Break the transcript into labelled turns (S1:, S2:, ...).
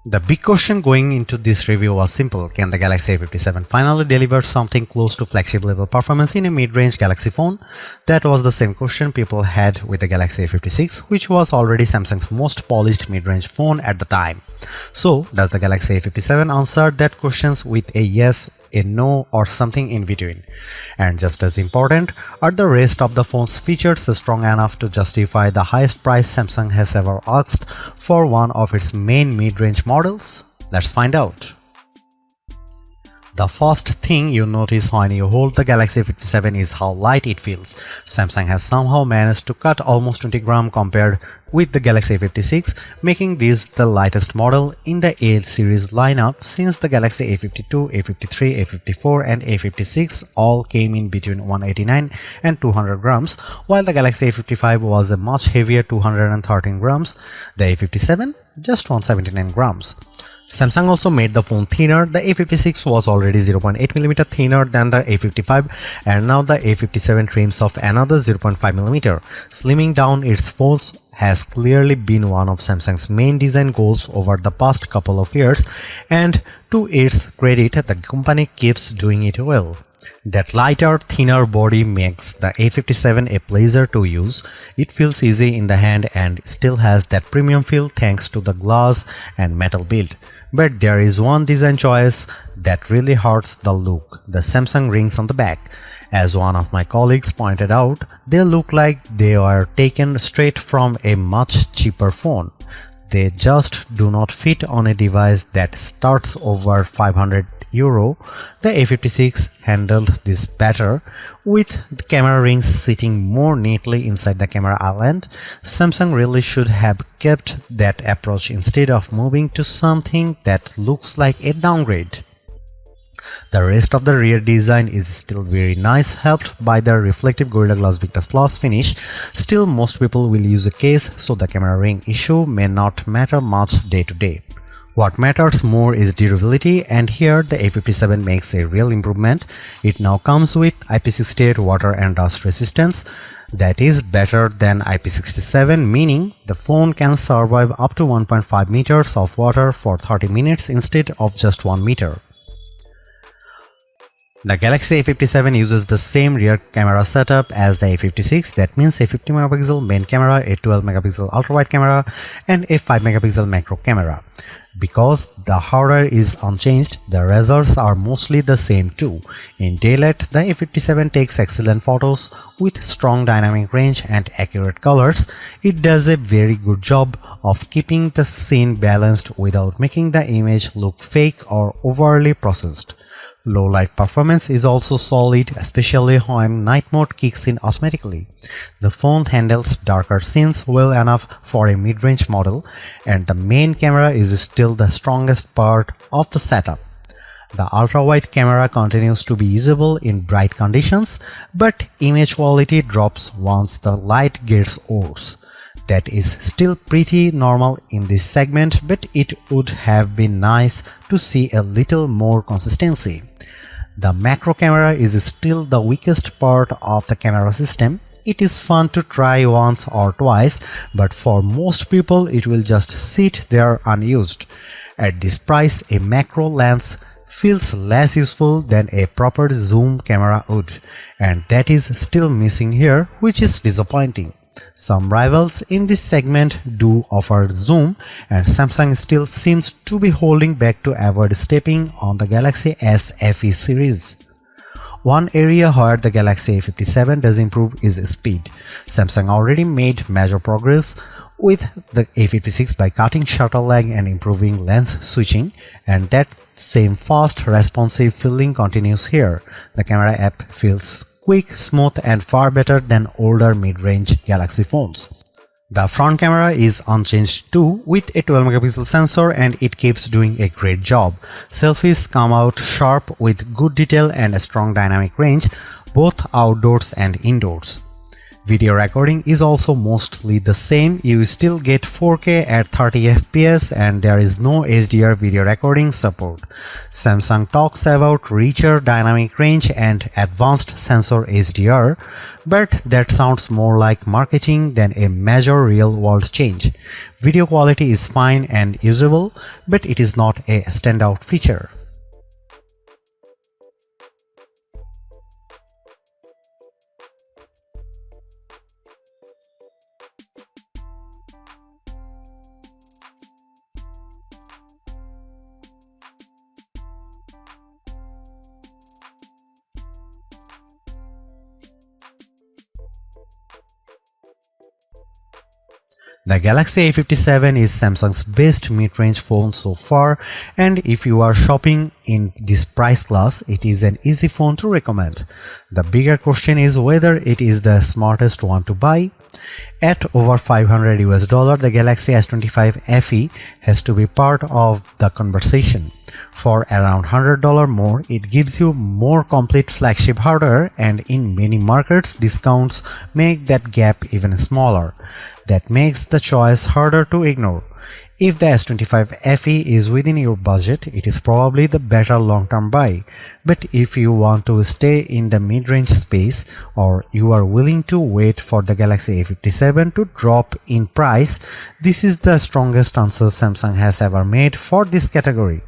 S1: The big question going into this review was simple: can the Galaxy A57 finally deliver something close to flagship level performance in a mid-range Galaxy phone? That was the same question people had with the Galaxy A56, which was already Samsung's most polished mid-range phone at the time. So, does the Galaxy A57 answer that questions with a yes, a no, or something in between? And just as important, are the rest of the phone's features strong enough to justify the highest price Samsung has ever asked for one of its main mid-range models? Let's find out. The first thing you notice when you hold the Galaxy A57 is how light it feels. Samsung has somehow managed to cut almost 20 grams compared with the Galaxy A56, making this the lightest model in the A series lineup since the Galaxy A52, A53, A54 and A56 all came in between 189 and 200 grams, while the Galaxy A55 was a much heavier 213 grams, the A57 just 179 grams. Samsung also made the phone thinner. The A56 was already 0.8mm thinner than the A55, and now the A57 trims off another 0.5mm. Slimming down its phones has clearly been one of Samsung's main design goals over the past couple of years, and to its credit, the company keeps doing it well. That lighter, thinner body makes the A57 a pleasure to use. It feels easy in the hand and still has that premium feel thanks to the glass and metal build. But there is one design choice that really hurts the look: the Samsung rings on the back. As one of my colleagues pointed out, they look like they were taken straight from a much cheaper phone. They just do not fit on a device that starts over €500. The A56 handled this better, with the camera rings sitting more neatly inside the camera island. Samsung really should have kept that approach instead of moving to something that looks like a downgrade. The rest of the rear design is still very nice, helped by the reflective Gorilla Glass Victus Plus finish. Still, most people will use a case, so the camera ring issue may not matter much day to day. What matters more is durability, and here the A57 makes a real improvement. It now comes with IP68 water and dust resistance. That is better than IP67, meaning the phone can survive up to 1.5 meters of water for 30 minutes instead of just 1 meter. The Galaxy A57 uses the same rear camera setup as the A56. That means a 50MP main camera, a 12MP ultra-wide camera, and a 5MP macro camera. Because the hardware is unchanged, the results are mostly the same too. In daylight, the A57 takes excellent photos with strong dynamic range and accurate colors. It does a very good job of keeping the scene balanced without making the image look fake or overly processed. Low light performance is also solid, especially when night mode kicks in automatically. The phone handles darker scenes well enough for a mid-range model, and the main camera is still the strongest part of the setup. The ultra-wide camera continues to be usable in bright conditions, but image quality drops once the light gets worse. That is still pretty normal in this segment, but it would have been nice to see a little more consistency. The macro camera is still the weakest part of the camera system. It is fun to try once or twice, but for most people it will just sit there unused. At this price, a macro lens feels less useful than a proper zoom camera would, and that is still missing here, which is disappointing. Some rivals in this segment do offer zoom, and Samsung still seems to be holding back to avoid stepping on the Galaxy S FE series. One area where the Galaxy A57 does improve is speed. Samsung already made major progress with the A56 by cutting shutter lag and improving lens switching, and that same fast, responsive feeling continues here. The camera app feels quick, smooth, and far better than older mid-range Galaxy phones. The front camera is unchanged too, with a 12MP sensor, and it keeps doing a great job. Selfies come out sharp with good detail and a strong dynamic range, both outdoors and indoors. Video recording is also mostly the same. You still get 4K at 30 FPS and there is no HDR video recording support. Samsung talks about richer dynamic range and advanced sensor HDR, but that sounds more like marketing than a major real-world change. Video quality is fine and usable, but it is not a standout feature. The Galaxy A57 is Samsung's best mid-range phone so far, and if you are shopping in this price class, it is an easy phone to recommend. The bigger question is whether it is the smartest one to buy. At over $500, the Galaxy S25 FE has to be part of the conversation. For around $100 more, it gives you more complete flagship hardware, and in many markets, discounts make that gap even smaller. That makes the choice harder to ignore. If the S25 FE is within your budget, it is probably the better long-term buy. But if you want to stay in the mid-range space, or you are willing to wait for the Galaxy A57 to drop in price, this is the strongest answer Samsung has ever made for this category.